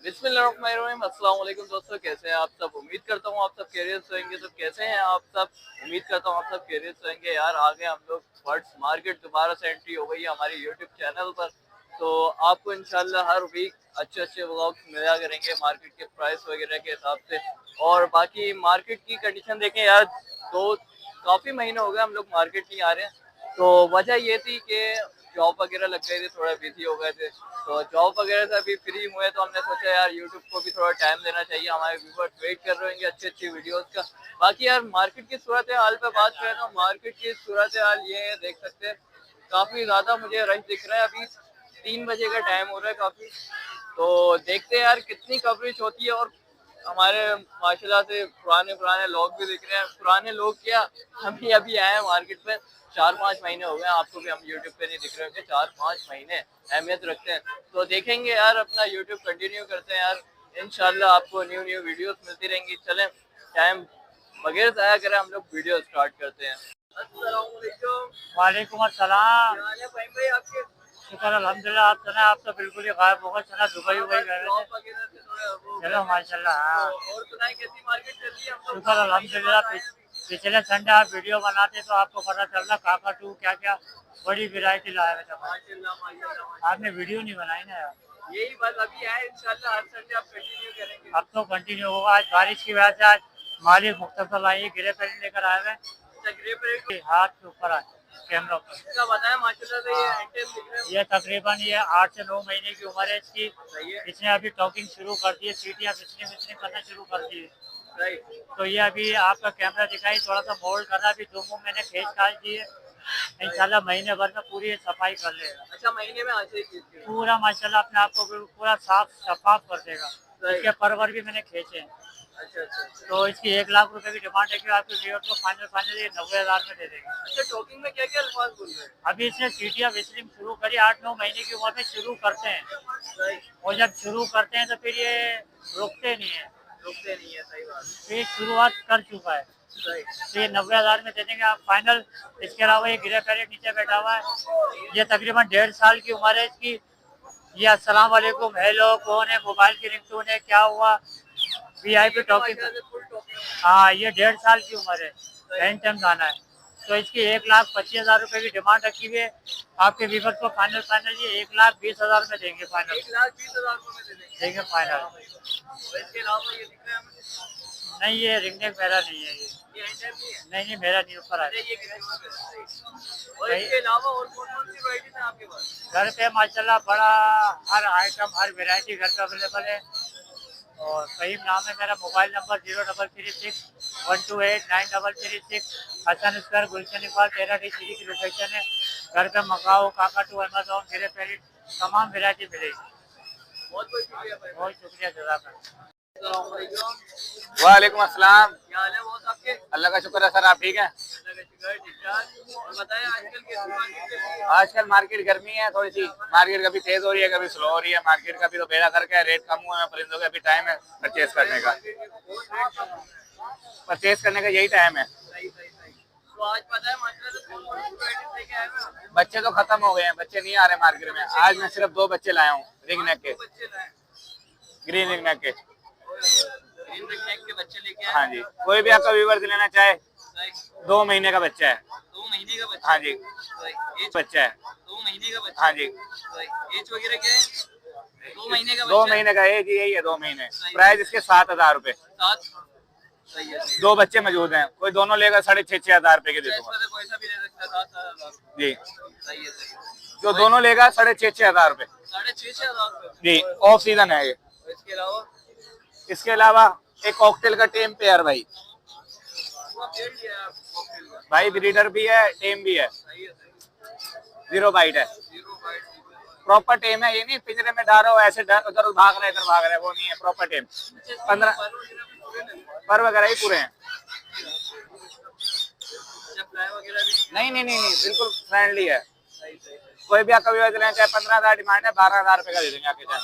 बिस्मिल्लाहिर्रहमानिर्रहीम। अस्सलाम वालेकुम दोस्तों, कैसे हैं आप सब? उम्मीद करता हूँ आप सब खैरियत से होंगे। तो कैसे हैं आप सब? उम्मीद करता हूँ आप सब खैरियत से होंगे। यार आ गए हम लोग वर्ड्स मार्केट, दोबारा से एंट्री हो गई है हमारे यूट्यूब चैनल पर। तो आपको इंशाल्लाह हर वीक अच्छे अच्छे व्लॉग्स मिला करेंगे मार्केट के प्राइस वगैरह के हिसाब से। और बाकी मार्केट की कंडीशन देखें यार, तो काफ़ी महीने हो गए हम लोग मार्केट नहीं आ रहे हैं। तो वजह ये थी कि जॉब वगैरह लग गए थे, थोड़ा बिजी हो गए थे। तो जॉब वगैरह से अभी फ्री हुए तो हमने सोचा यार यूट्यूब को भी थोड़ा टाइम देना चाहिए, हमारे व्यूअर्स वेट कर रहे होंगे अच्छी अच्छी वीडियोस का। बाकी यार मार्केट की सूरत हाल पे बात करें तो मार्केट की सूरत हाल ये है, देख सकते हैं काफ़ी ज़्यादा मुझे रश दिख रहा है। अभी 3 बजे का टाइम हो रहा है काफ़ी। तो देखते हैं यार कितनी कवरेज होती है। और हमारे माशाल्लाह से पुराने पुराने लोग भी दिख रहे हैं। पुराने लोग क्या, हम ही अभी आए हैं मार्केट में, 4-5 महीने हो गए। आपको भी हम यूट्यूब पे नहीं दिख रहे होंगे, 4-5 महीने अहमियत रखते हैं। तो देखेंगे यार, अपना यूट्यूब कंटिन्यू करते हैं यार। इंशाल्लाह आपको न्यू न्यू वीडियोस मिलती रहेंगी। चलें, टाइम बगैर ज़ाया करे हम लोग वीडियो स्टार्ट करते हैं। अस्सलाम वालेकुम। वालेकुम अस्सलाम। क्या हाल है भाई भाई आपके? शुक्र अल्हम्दुलिल्लाह। आप सुना, आप तो बिल्कुल ही गायब हो गए। सुना दुबई हाँ उबई बस गए हुए थे। जॉब वगैरह से थोड़ा वो हो गया चलो था। माशाल्लाह। हाँ, तो और सुनाए कैसी मार्केट चल रही है? हम लोग शुक्र काफी महीने अल्हम्दुलिल्लाह। बाद आए हैं अभी। पिछले संडे आप वीडियो बनाते तो आपको पता चलता काका टू क्या क्या बड़ी वैरायटी लाए हुए थे। माशाल्लाह माशाल्लाह आपने माशाल्लाह। वीडियो नहीं बनाई ना यार। यही बस अभी आए, इंशाल्लाह हर संडे आप कंटिन्यू करेंगे। अब तो कंटिन्यू होगा। आज बारिश की वजह से आज मालिक मुख्तसर आई गिरे पेड़ लेकर आए हुए। अच्छा, ग्रे परेड हाथ के ऊपर आए कैमरा पर। इसका बताया माशाल्लाह से, ये हाँ, एंटेम दिख रहे ये हैं। तकरीबन ये 8 से 9 महीने की उम्र है इसकी। सही है। इसने अभी टॉकिंग शुरू कर दी है, सीटियाँ बिचने बिचने करना शुरू कर दी है। राइट। तो ये अभी आपका कैमरा दिखाई थोड़ा सा मोल्ड कर रहा है। अभी 2 मुंह मैंने खींच काट दिए। इंशाल्लाह महीने भर में पूरी सफाई कर लेगा। अच्छा, महीने में आज एक चीज की। पूरा माशाल्लाह अपने आप को बिल्कुल पूरा साफ शफाफ कर देगा। इसके राइट। परवर भी मैंने खींचे हैं। अच्छा अच्छा अच्छा। तो इसकी 1 लाख रुपए की डिमांड है कि आपके व्यूअर को फाइनल फाइनल ये 90,000 में दे देंगे। अच्छा, टॉकिंग में क्या क्या अल्फाज बोल रहे हैं? अभी इसने सीटियाँ विस्लिंग शुरू करी। 8-9 महीने की उम्र में शुरू करते हैं। राइट। और जब शुरू करते हैं तो फिर ये रुकते नहीं है। रुकते नहीं है, सही बात। तो ये शुरुआत कर चुका है। राइट। तो ये 90,000 में दे देंगे आप फाइनल। इसके अलावा ये गिरे पैरेट नीचे बैठा हुआ है। ये तकरीबन 1.5 साल की उम्र है इसकी। ये अस्सलाम वालेकुम, हेलो, कौन है, मोबाइल की रिंगटोन है, क्या हुआ, वीआईपी ये तो टॉकिंग। माशाल्लाह से फुल टॉकिंग है। हाँ, ये 1.5 साल की उम्र है। एन टाइम गाना है। तो इसकी 1,25,000 रुपए की डिमांड रखी हुई है। आपके व्यूअर्स को फाइनल फाइनल ये 1,20,000 में देंगे फाइनल। 1,20,000 में दे देंगे। देंगे फाइनल। और इसके अलावा ये दिख रहा है हमें, नहीं, ये रिंगनेक मेरा नहीं है ये। ये एंटेम नहीं है। नहीं नहीं, मेरा नहीं, ऊपर अच्छा, है। ये किसी और पे है। और भाई, इसके अलावा और कौन कौन सी वैरायटीज है आपके पास? घर पे माशाल्लाह बड़ा हर आइटम हर वैरायटी घर पे अवेलेबल है। और सही नाम है मेरा। Mobile number 0336 128 9336। हसन स्क्वायर गुलशन इकबाल 13D की लोकेशन है। घर पे मकाओ, काका टू, अमेजोन, मेरे पेरिट तमाम वैरायटी मिलेगी। बहुत बहुत शुक्रिया भाई। बहुत शुक्रिया जज़ाक। अस्सलाम वालेकुम। वालेकुम अस्सलाम। क्या हाल है बहुत आपके? अल्लाह का शुक्र है सर, आप ठीक हैं? अल्लाह का शुक्र है, ठीक ठाक। और बताएं आजकल कैसी मार्केट चल रही है? आजकल मार्केट गर्मी है थोड़ी सी। मार्केट कभी तेज हो रही है, कभी स्लो हो रही है। मार्केट का भी तो बेड़ा करके रेट कम हुआ है परिंदों का। अभी टाइम है परचेज करने का। मार्केट में बहुत रेट कम हो रहा है। परचेज करने का यही टाइम है। सही सही सही। तो आज पता है माशाल्लाह से कौन कौन सी वैरायटी लेके आए हो? बच्चे तो खत्म हो गए हैं, बच्चे नहीं आ रहे मार्केट में। आज मैं सिर्फ 2 बच्चे लाया हूँ रिंग नेक के, दो बच्चे लाए। ग्रीन रिंग नेक के। ग्रीन रिंग नेक के बच्चे लेके आए। हाँ जी, कोई भी आपका व्यूवर्स लेना चाहे। सही। 2 महीने का बच्चा है। 2 महीने का बच्चा। हाँ जी, सही। एज बच्चा है। 2 महीने का बच्चा। हाँ जी, सही। एज वगैरह क्या है? 2 महीने का 2 बच्चा। महीने का एज यही है, 2 महीने। प्राइस इसके 7,000 रुपए। सात। सही है। 2 बच्चे मौजूद हैं, कोई दोनों लेगा 6,500 रुपए के दे अच्छा, दूंगा इसमें से कोई सा भी ले सकता है, 7,000। जी। सही है सही है। जो दोनों लेगा 6,500 रुपए 6,500 जी। ऑफ सीजन है ये। और इसके अलावा इसके अलावा एक कॉकटेल का टेम पेयर भाई। वो पेड़ लिया है आप कॉकटेल का। भाई ब्रीडर भी है, टेम भी है। सही है सही। 0 बाइट है। Zero bite. प्रॉपर टेम है, ये नहीं पिंजरे में डालो ऐसे उधर भाग रहे इधर भाग रहे, वो नहीं है। प्रॉपर टेम। 15 पर वगैरह ही पूरे हैं। फ्लाई वगैरह भी। नहीं नहीं नहीं नहीं, बिल्कुल फ्रेंडली है। सही सही सही। कोई भी आपका व्यूअर लेना चाहे 15,000 डिमांड है, 12,000 रुपए का दे देंगे आपके चैनल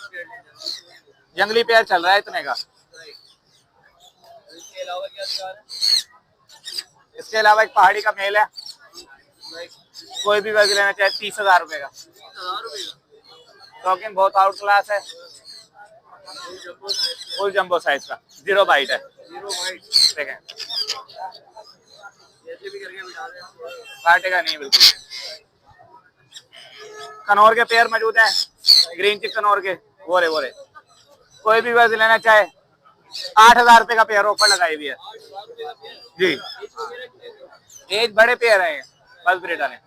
पे। जंगली पेयर चल रहा है इतने का। सही। इसके अलावा क्या दिखा रहे हैं? इसके अलावा एक पहाड़ी का मेल है, लाइक कोई भी व्यूअर लेना चाहे 30,000 रुपए का। 30,000 रुपये का। टॉकिंग बहुत आउट क्लास है। फुल जंबो साइज का, 0 बाइट है। जीरो वाइट, देखें, जैसे भी करके बिठा दें। काटेगा नहीं बिल्कुल। कनौर के पेयर मौजूद हैं, ग्रीन चिक कनौर के, वो रहे। कोई भी बस लेना चाहे 8,000 रुपए का पेयर ऑफर लगाई हुई है जी। एज बड़े पेयर है, बस ब्रीडर है।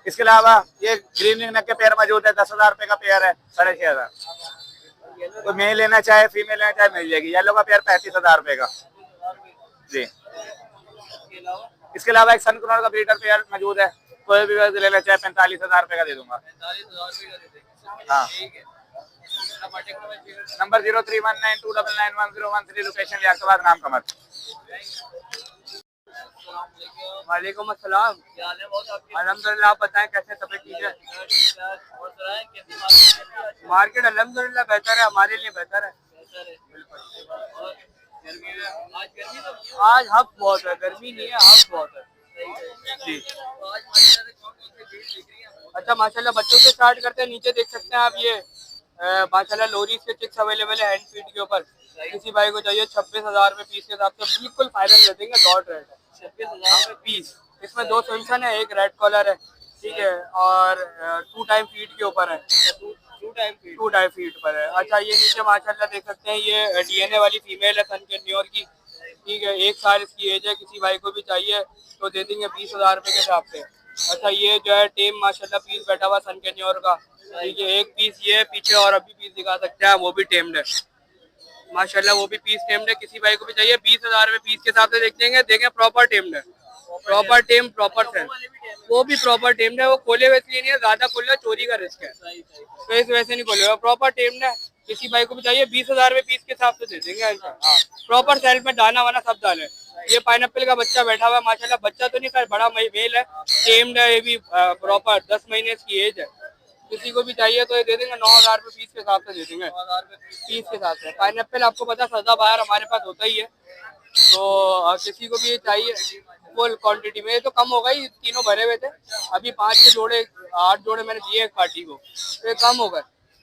इसके अलावा ये ग्रीन रिंग नेक के पेयर मौजूद है, 10,000 रुपए का पेयर है, 6,500। तो मेल लेना चाहे फीमेल लेना चाहे मिल जाएगी। येलो का पेयर 35,000 रुपए का जी। इसके अलावा एक सन कनौर का ब्रीडर पेयर मौजूद है, कोई भी वैसे लेना चाहे 45,000 रुपए का दे दूंगा। 45,000 रुपए का दे देंगे। हाँ, ठीक है। नंबर 0319299113, लोकेशन लियाकताबाद, नाम कमर। वालेकुम अस्सलाम। क्या हाल है बहुत आपके? अल्हम्दुलिल्लाह, आप बताएं कैसे तबीयत ठीक है? और सराय कैसी मार्केट है? मार्केट अल्हम्दुलिल्लाह बेहतर है, हमारे लिए बेहतर है। बेहतर है। और गर्मी में आज गर्मी तो नहीं है। आज हक बहुत है, गर्मी नहीं है, हक बहुत है जी। तो आज माशाल्लाह से कौन कौन सी चीज दिख रही है? अच्छा माशाल्लाह, बच्चों से स्टार्ट करते हैं। नीचे देख सकते हैं आप, ये माशाल्लाह लोरीज के चिक्स अवेलेबल है हैंड फीड के ऊपर। किसी भाई को चाहिए 26,000 रुपए पीस के हिसाब से बिल्कुल फाइनल दे देंगे। डॉट रेट है 26,000 रुपए पीस। इसमें 2 सेंक्शन है, एक रेड कॉलर है, ठीक है, और 2 टाइम फीड के ऊपर है, two time feed. 2 time feed पर है। अच्छा, ये नीचे माशाल्लाह देख सकते हैं, ये डीएनए वाली फीमेल है सन कैन्योर की, ठीक है, 1 साल इसकी एज है। किसी भाई को भी चाहिए तो दे देंगे 20,000 रुपए के हिसाब से। अच्छा, ये जो है टेम माशाल्लाह पीस बैठा हुआ सन कैन्योर का, ठीक है, एक पीस ये पीछे और अभी पीस दिखा सकते हैं, वो भी टेम्ड है माशाल्लाह, वो भी पीस टेम्ड है। किसी भाई को भी चाहिए 20,000 रुपए पीस के हिसाब से देख देंगे। देखें, प्रॉपर टेम्ड है, प्रॉपर टेम, प्रॉपर सेल, वो भी प्रॉपर टेम्ड है। वो खोले हुए इसलिए नहीं है, ज्यादा खोलना चोरी का रिस्क है, तो इस वजह से नहीं खोले हुए, प्रॉपर टेम्ड है। किसी भाई को भी चाहिए 20,000 रुपए पीस के हिसाब से दे देंगे। हाँ, प्रॉपर सेल्फ में दाना वाना सब डाले। ये पाइनएप्पल का बच्चा बैठा हुआ है माशाल्लाह, बच्चा तो नहीं खैर, बड़ा मेल है, टेम्ड है, ये भी प्रॉपर 10 महीने इसकी एज है। किसी को भी चाहिए तो ये दे देंगे 9,000 रुपए पीस के हिसाब से दे देंगे, पीस के हिसाब से। पाइनएप्पल आपको पता है सदा बाहर हमारे पास होता ही है, तो किसी को भी ये चाहिए फुल क्वांटिटी में। ये तो कम होगा ही, तीनों भरे हुए थे, अभी 5 जोड़े 8 जोड़े मैंने दिए एक पार्टी को, तो ये कम हो गए।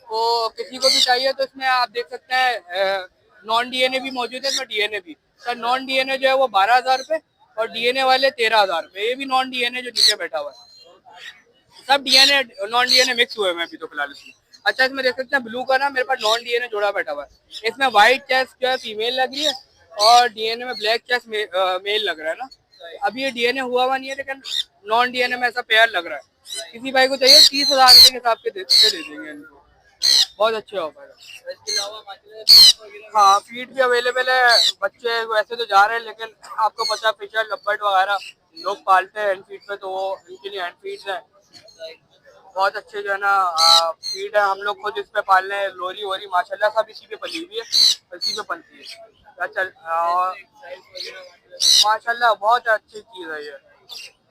तो किसी को भी चाहिए तो इसमें आप देख सकते हैं नॉन डीएनए भी मौजूद है, इसमें डीएनए भी। सर नॉन डीएनए जो है वो 12,000 रुपए और डीएनए वाले 13,000 रुपए। ये भी नॉन डीएनए जो नीचे बैठा हुआ है, सब डीएनए नॉन डीएनए मिक्स हुए हैं अभी तो फिलहाल इसमें। अच्छा, इसमें देख सकते हैं ब्लू का ना मेरे पास नॉन डीएनए जोड़ा बैठा हुआ है। इसमें व्हाइट चेस्ट जो है फीमेल लग रही है और डीएनए में ब्लैक चेस्ट मेल लग रहा है ना। अभी ये डीएनए हुआ हुआ नहीं है, लेकिन नॉन डीएनए में ऐसा पेयर लग रहा है। किसी भाई को चाहिए 30,000 रुपए के हिसाब से दे देंगे इनको, बहुत अच्छे ऑफर है। इसके अलावा माशाल्लाह हाँ, फीड भी अवेलेबल है। बच्चे वैसे तो जा रहे हैं, लेकिन आपको पता है फिशर लब्बट वगैरह लोग पालते हैं हैंड फीड पे, तो वो इनके लिए हैंड फीड्स है, बहुत अच्छे जो है ना फीड है। हम लोग खुद इस पे पाल रहे हैं, लोरी वोरी माशाल्लाह सब इसी पे पली हुई है, इसी पे पलती है। चल माशाल्लाह बहुत अच्छी चीज़ है ये।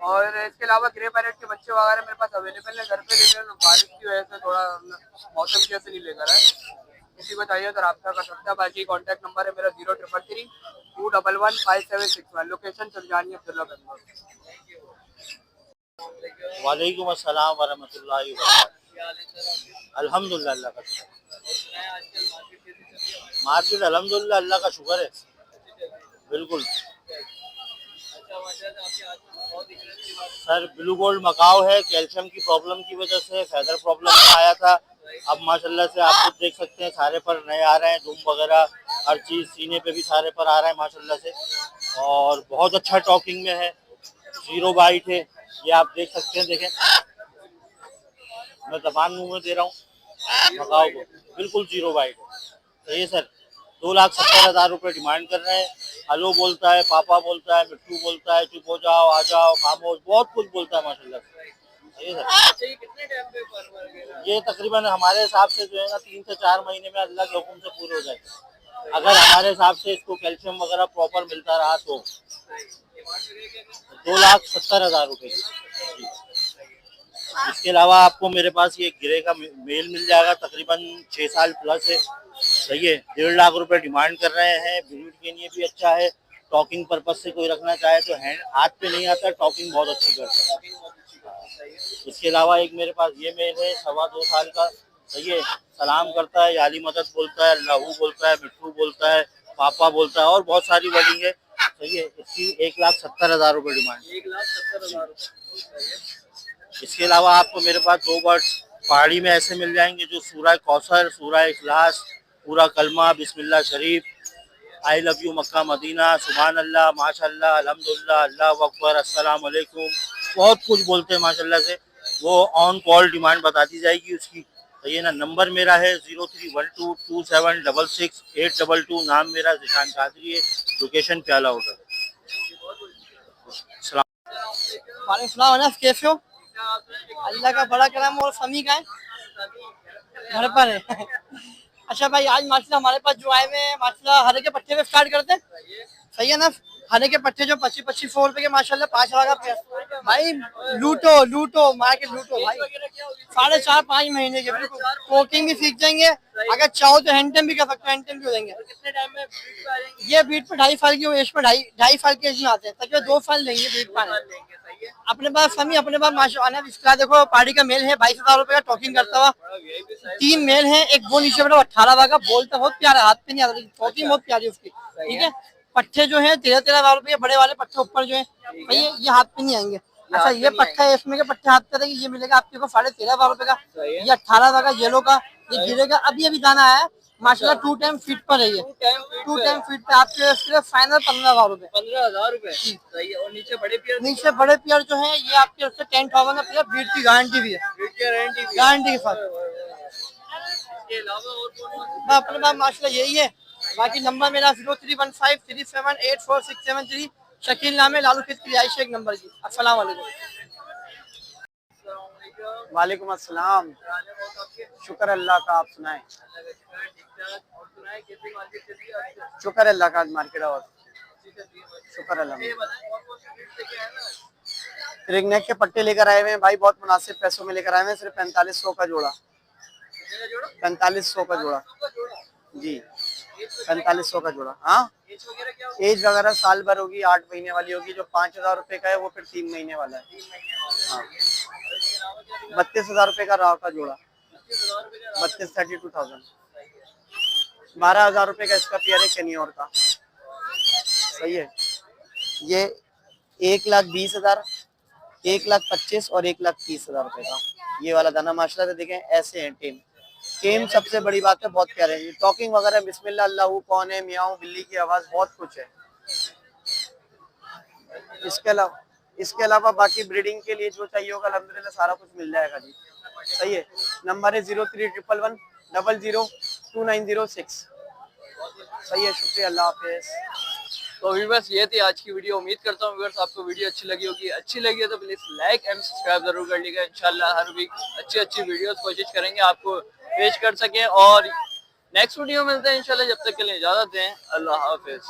और इसके अलावा ग्रे पैरेट के बच्चे वगैरह मेरे पास अवेलेबल है घर पे, लेकिन बारिश की वजह से थोड़ा मौसम की वजह से नहीं लेकर आए। किसी को चाहिए तो रब्ता कर सकता है। बाकी कॉन्टैक्ट नंबर है मेरा 0333 211 5761, लोकेशन चंदानी अब्दुल्ला बेंगलोर। वालेकुम अस्सलाम वरहमतुल्लाहि वबरकातुहू। अल्हम्दुलिल्लाह, अल्लाह का मार्केट अल्हम्दुलिल्लाह, अल्लाह का शुक्र है, बिल्कुल। सर ब्लू गोल्ड मकाओ है, कैल्शियम की प्रॉब्लम की वजह से फैदर प्रॉब्लम में आया था। अब माशाल्लाह से आप कुछ देख सकते हैं, सारे पर नए आ रहे हैं, धूम वगैरह हर चीज़, सीने पे भी सारे पर आ रहा है माशाल्लाह से, और बहुत अच्छा टॉकिंग में है, 0 बाइट है, ये आप देख सकते हैं। देखें, मैं जबान मुंह में दे रहा हूँ मकाओ को, बिल्कुल 0 बाइट है। सही है सर। 2,70,000 रुपये डिमांड कर रहे हैं। हेलो बोलता है, पापा बोलता है, मिट्टू बोलता है, चुप हो जाओ, आ जाओ, खामोश, बहुत कुछ बोलता है माशाल्लाह से। सही है सर। ये कितने टाइम पे पर ये तकरीबन हमारे हिसाब से जो है ना 3 से 4 महीने में अल्लाह के हुक्म से पूरे हो जाएंगे, अगर हमारे हिसाब से इसको कैल्शियम वगैरह प्रॉपर मिलता रहा तो। 2,70,000 रुपये। इसके अलावा आपको मेरे पास ये गिरे का मेल मिल जाएगा, तकरीबन 6 साल प्लस है। सही है, 1.5 लाख रुपए डिमांड कर रहे हैं। ब्रीड के लिए भी अच्छा है, टॉकिंग पर्पज से कोई रखना चाहे तो हैंड हाथ पे नहीं आता, टॉकिंग बहुत अच्छी करता है। इसके अलावा एक मेरे पास ये मेल है 2.25 साल का, सही है, सलाम करता है, याली मदद बोलता है, लहू बोलता है, मिट्टू बोलता है, पापा बोलता है और बहुत सारी वर्डिंग है। सही है, इसकी 1,70,000 रुपये डिमांड। 1,70,000 रुपये। इसके अलावा आपको मेरे पास 2 बर्ड्स पहाड़ी में ऐसे मिल जाएंगे जो सूरह कौसर, सूरह इखलास, पूरा कलमा, बिस्मिल्लाह शरीफ, I love you Mecca Medina, सुभान अल्लाह, माशाल्लाह, अल्हम्दुलिल्लाह, अल्लाह अकबर, अस्सलाम वालेकुम, बहुत कुछ बोलते हैं माशाल्लाह से। वो ऑन कॉल डिमांड बता दी जाएगी उसकी। तो ये ना नंबर मेरा है 03122766 822, नाम मेरा जिशान कादरी है, लोकेशन प्याला होटल। वालेकुम सलाम अनस, कैसे हो? अल्लाह का बड़ा करम। और समी का है घर पर है। अच्छा भाई, आज माशाल्लाह हमारे पास जो आए हुए हैं माशाल्लाह हरे के पट्टे पे स्टार्ट करते हैं। सही है ना? हरे के पट्टे जो 25-25 रुपए के माशाल्लाह 5,000 का पेड़। भाई लूटो लूटो, मार्केट लूटो भाई। 4.5-5 महीने के बिल्कुल कोटिंग भी सीख जाएंगे। अगर चाहो तो हैंडटम भी कर सकते हो, हैंडटम भी हो जाएंगे। कितने टाइम में ब्रीड पे आ जाएंगे? ये बीट पे 2.5 साल की एज पे 2.5 साल की एज में आते हैं, तकरीबन 2 साल लेंगे बीट पाने। लेंगे, सही है। अपने पास समी, अपने पास माशाल्लाह इसका देखो पार्टी का मेल है 22,000 रुपए का, टॉकिंग करता हुआ। बड़ा VIP साइज 3 मेल है, एक वो नीचे बैठा 18 का, बोलता बहुत प्यारा, हाथ पे नहीं आता, टॉकिंग बहुत प्यारी उसकी। ठीक है, पट्टे जो है 13,000 रुपए बड़े वाले पट्टे ऊपर जो है भाई ये हाथ पे नहीं आएंगे। अच्छा ये पट्टा है, इसमें के पट्टे हाथ पे रहेंगे, ये मिलेगा आपके को 13,500 रुपए का। ये 18 का येलो का, ये गिरेगा। अभी अभी दाना आया माशाल्लाह, 2 टाइम फीट पर है ये, 2 टाइम फीट पे आपके सिर्फ फाइनल 15,000 रुपए। 15,000 रुपए, सही है। और नीचे बड़े पेयर, नीचे बड़े पेयर जो है ये आपके उससे 10,000 का पेयर, ब्रीड की गारंटी भी है, ब्रीड की गारंटी भी। गारंटी के साथ। इसके अलावा और कौन मैं अपने पास माशाल्लाह यही है। बाकी नंबर मेरा 0315378467 शकील नाम है, लालू खेत की रिहाइश एक नंबर की। अस्सलाम वालेकुम। वालेकुम अस्सलाम। शुक्र अल्लाह का, आप सुनाएं? शुक्र अल्लाह का, आज मार्केट और शुक्र अल्लाह। रिंगनेक के पट्टे लेकर आए हुए हैं भाई, बहुत मुनासिब पैसों में लेकर आए हुए हैं, सिर्फ 4500 का जोड़ा। 4500 का जोड़ा जी, 4500 का जोड़ा। हाँ, एज वगैरह साल भर होगी, 8 महीने वाली होगी। जो 5,000 रुपए का है वो फिर 3 महीने वाला है। हाँ, 32,000 रुपए का राव का जोड़ा, 32,000 12,000 रुपए का इसका पेयर है कैनियोर का। सही है, ये 1,20,000, 1,25,000 और 1,30,000 रुपए का ये वाला दाना माशाल्लाह से। देखें ऐसे हैं टेम, टेम सबसे बड़ी बात है, बहुत प्यारे हैं। टॉकिंग वगैरह बिस्मिल्लाह, अल्लाह कौन है, मियाऊं, बिल्ली की आवाज, बहुत कुछ है। इसके अलावा बाकी ब्रीडिंग के लिए जो चाहिए होगा अल्हम्दुलिल्लाह सारा कुछ मिल जाएगा जी। सही है, नंबर है 0311102906। सही है, शुक्रिया, अल्लाह हाफिज। तो व्यूअर्स ये थी आज की वीडियो। उम्मीद करता हूँ व्यूअर्स आपको वीडियो अच्छी लगी होगी। अच्छी लगी है तो प्लीज लाइक एंड सब्सक्राइब जरूर कर लीजिएगा। इंशाल्लाह हर वीक अच्छी वीडियोस कोशिश करेंगे आपको पेश कर सकें। और नेक्स्ट वीडियो मिलते हैं इंशाल्लाह, जब तक के लिए इजाजत दें, अल्लाह हाफिज।